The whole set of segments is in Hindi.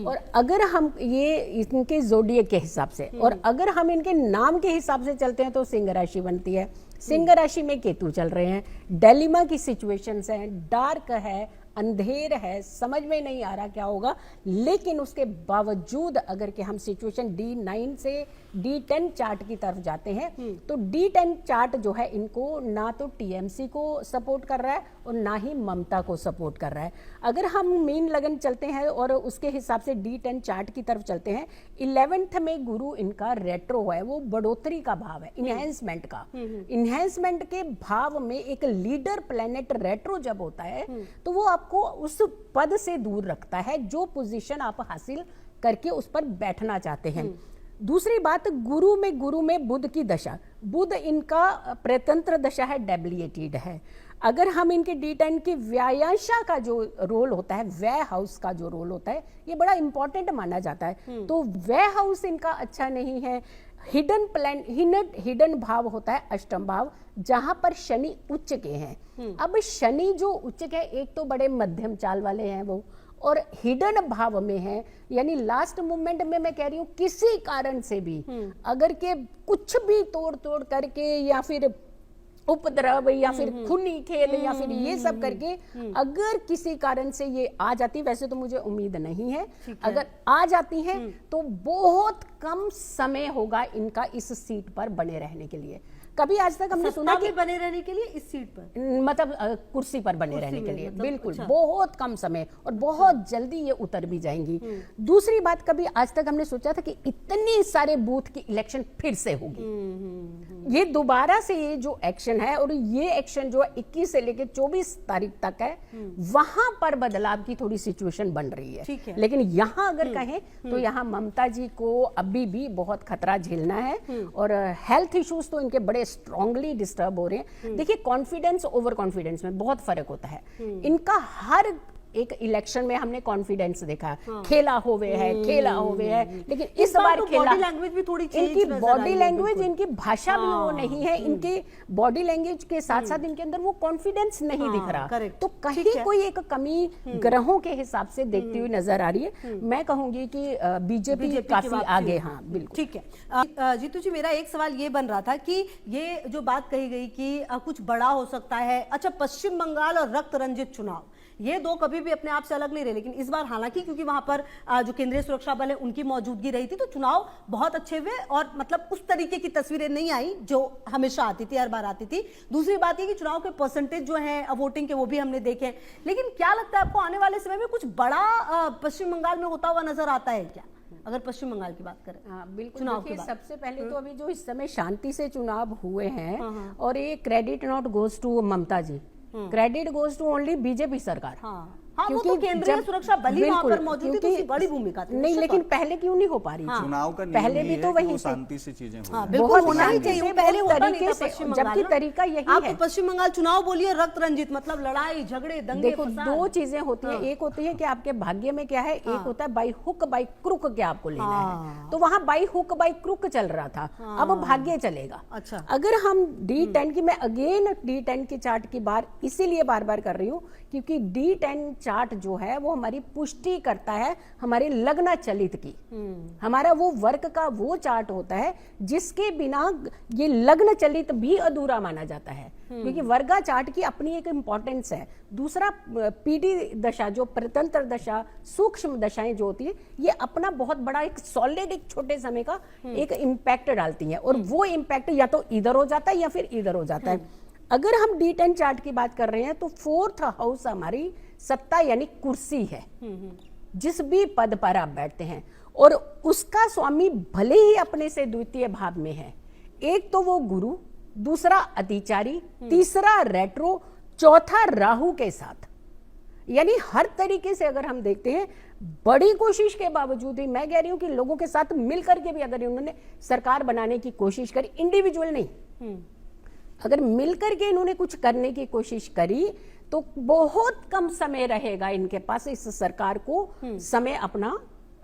और अगर हम ये इनके जोडिएक के हिसाब से और अगर हम इनके नाम के हिसाब से चलते हैं तो सिंह राशि बनती है। सिंह राशि में केतु चल रहे हैं, डेलिमा की सिचुएशंस हैं, डार्क है, अंधेर है, समझ में नहीं आ रहा क्या होगा। लेकिन उसके बावजूद अगर कि हम सिचुएशन D9 से D10 चार्ट की तरफ जाते हैं तो D10 चार्ट जो है इनको ना तो TMC को सपोर्ट कर रहा है और ना ही ममता को सपोर्ट कर रहा है। अगर हम मीन लगन चलते हैं और उसके हिसाब से D10 चार्ट की तरफ चलते हैं, 11th में गुरु इनका रेट्रो है, वो बढ़ोतरी का भाव है, इनहेंसमेंट का। इनहेंसमेंट के भाव में एक लीडर प्लेनेट रेट्रो जब होता है तो वो आपको उस पद से दूर रखता है जो पोजीशन आप हासिल करके उस पर बैठना चाहते हैं। दूसरी बात, गुरु में बुध की दशा, बुध इनका प्रतंत्र दशा है, डेबिलिटेड है। अगर हम इनके D10 की व्यायांशा का जो रोल होता है, व्यय हाउस का जो रोल होता है, ये बड़ा इंपॉर्टेंट माना जाता है। तो व्यय हाउस इनका अच्छा नहीं है। हिडन प्लान, हिडन भाव होता है अष्टम भाव, जहां पर शनि उच्च के हैं। अब शनि जो उच्च के, एक तो बड़े मध्यम चाल वाले हैं वो, और हिडन भाव में है, यानी लास्ट मोमेंट में मैं कह रही हूं किसी कारण से भी अगर के कुछ भी तोड़ करके या फिर उपद्रव या फिर खूनी खेल या फिर ये सब करके अगर किसी कारण से ये आ जाती, वैसे तो मुझे उम्मीद नहीं है, अगर आ जाती हैं तो बहुत कम समय होगा इनका इस सीट पर बने रहने के लिए। कभी आज तक हमने सुना कि बने रहने के लिए इस सीट पर, मतलब कुर्सी पर बने रहने के लिए, मतलब, बिल्कुल अच्छा। बहुत कम समय और बहुत जल्दी ये उतर भी जाएंगी। दूसरी बात, कभी आज तक हमने सोचा था कि इतने सारे बूथ की इलेक्शन फिर से होगी। ये दोबारा से ये जो एक्शन है, और ये एक्शन जो 21 से लेकर 24 तारीख तक है, वहां पर बदलाव की थोड़ी सिचुएशन बन रही है। लेकिन यहाँ अगर कहें तो यहाँ ममता जी को अभी भी बहुत खतरा झेलना है और हेल्थ इश्यूज तो इनके बड़े स्ट्रांगली डिस्टर्ब हो रहे हैं। देखिए, कॉन्फिडेंस ओवर कॉन्फिडेंस में बहुत फर्क होता है। इनका हर एक इलेक्शन में हमने कॉन्फिडेंस देखा, खेला होवे है, लेकिन इस बार खेला, बॉडी लैंग्वेज भी थोड़ी चेंज, इनकी बॉडी लैंग्वेज, इनकी भाषा भी वो नहीं है, इनकी बॉडी लैंग्वेज के साथ साथ इनके अंदर वो कॉन्फिडेंस नहीं दिख रहा। तो कहीं कोई एक कमी ग्रहों के हिसाब से देखती हुई नजर आ रही है। मैं कहूंगी कि बीजेपी काफी आगे। हाँ, बिल्कुल ठीक है। जीतू जी, मेरा एक सवाल ये बन रहा था कि ये जो बात कही गई कि कुछ बड़ा हो सकता है, अच्छा, पश्चिम बंगाल और रक्त रंजित चुनाव, ये दो कभी भी अपने आप से अलग नहीं रहे, लेकिन इस बार हालांकि क्योंकि वहां पर जो केंद्रीय सुरक्षा बल है उनकी मौजूदगी रही थी, तो चुनाव बहुत अच्छे हुए और मतलब उस तरीके की तस्वीरें नहीं आई जो हमेशा आती थी, हर बार आती थी। दूसरी बात ये कि चुनाव के परसेंटेज जो है वोटिंग के, वो भी हमने देखे। लेकिन क्या लगता है आपको, आने वाले समय में कुछ बड़ा पश्चिम बंगाल में होता हुआ नजर आता है क्या, अगर पश्चिम बंगाल की बात करें? हाँ, बिल्कुल। चुनाव की सबसे पहले तो अभी जो इस समय शांति से चुनाव हुए हैं, और ये credit not goes to Mamata ji, credit goes to only BJP सरकार। हाँ, वो तो केंद्रीय सुरक्षा बल ही वहां पर मौजूद थी, तो उसकी बड़ी भूमिका थी। नहीं, लेकिन पहले क्यों नहीं हो पा रही? चुनाव का पहले भी तो वही शांति से चीजें बहुत होना ही चाहिए, पहले होता नहीं था पश्चिम बंगाल, जबकि तरीका यही है। आप तो पश्चिम बंगाल चुनाव बोलिए रक्त रंजित, मतलब लड़ाई झगड़े दंगे। देखो, दो चीजें होती है, एक होती है कि आपके भाग्य में क्या है, एक होता है बाई हुक बाई क्रुक क्या आपको लेना है। तो वहां बाई हुक बाई क्रुक चल रहा था, अब भाग्य चलेगा। अच्छा, अगर हम D10 की, मैं अगेन D10 की चार्ट की बार इसीलिए बार बार कर रही हूँ क्योंकि D10 चार्ट जो है वो हमारी पुष्टि करता है हमारे लग्न चलित की। हमारा वो वर्क का वो चार्ट होता है जिसके बिना ये लग्न चलित भी अधूरा माना जाता है, क्योंकि वर्गा चार्ट की अपनी एक इंपॉर्टेंस है। दूसरा, पीडी दशा, जो प्रतंत्र दशा, सूक्ष्म दशाएं जो होती है, ये अपना बहुत बड़ा एक सॉलिड, एक छोटे समय का एक इम्पैक्ट डालती है, और वो इम्पैक्ट या तो इधर हो जाता है या फिर इधर हो जाता है। अगर हम D10 चार्ट की बात कर रहे हैं तो 4th हाउस हमारी सत्ता यानी कुर्सी है, जिस भी पद पर आप बैठते हैं, और उसका स्वामी भले ही अपने से द्वितीय भाव में है। एक तो वो गुरु, दूसरा अतिचारी, तीसरा रेट्रो, चौथा राहु के साथ। यानी हर तरीके से अगर हम देखते हैं, बड़ी कोशिश के बावजूद ही, मैं कह रही हूं कि लोगों के साथ मिलकर के भी अगर उन्होंने सरकार बनाने की कोशिश करी, इंडिविजुअल नहीं, अगर मिलकर के इन्होंने कुछ करने की कोशिश करी तो बहुत कम समय रहेगा इनके पास इस सरकार को समय अपना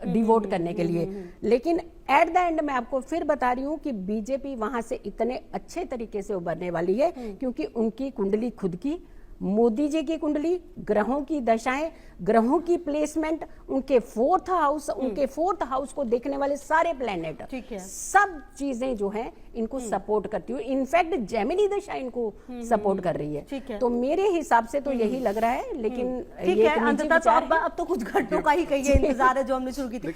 डिवोट करने के लिए। लेकिन एट द एंड मैं आपको फिर बता रही हूं कि बीजेपी वहां से इतने अच्छे तरीके से उभरने वाली है क्योंकि उनकी कुंडली खुद की, मोदी जी की कुंडली, ग्रहों की दशाएं, ग्रहों की प्लेसमेंट, उनके फोर्थ हाउस को देखने वाले सारे प्लैनेट, ठीक है, सब चीजें जो हैं इनको सपोर्ट करती हुई, इनफैक्ट जेमिनी दशा इनको सपोर्ट कर रही ठीक है। है। तो मेरे हिसाब से तो यही लग रहा है, लेकिन ठीक ये है, एक निजी अंततः तो विचार है। अब तो कुछ घटनाओं का ही कहिए इंतजार है जो हमने शुरू की थी।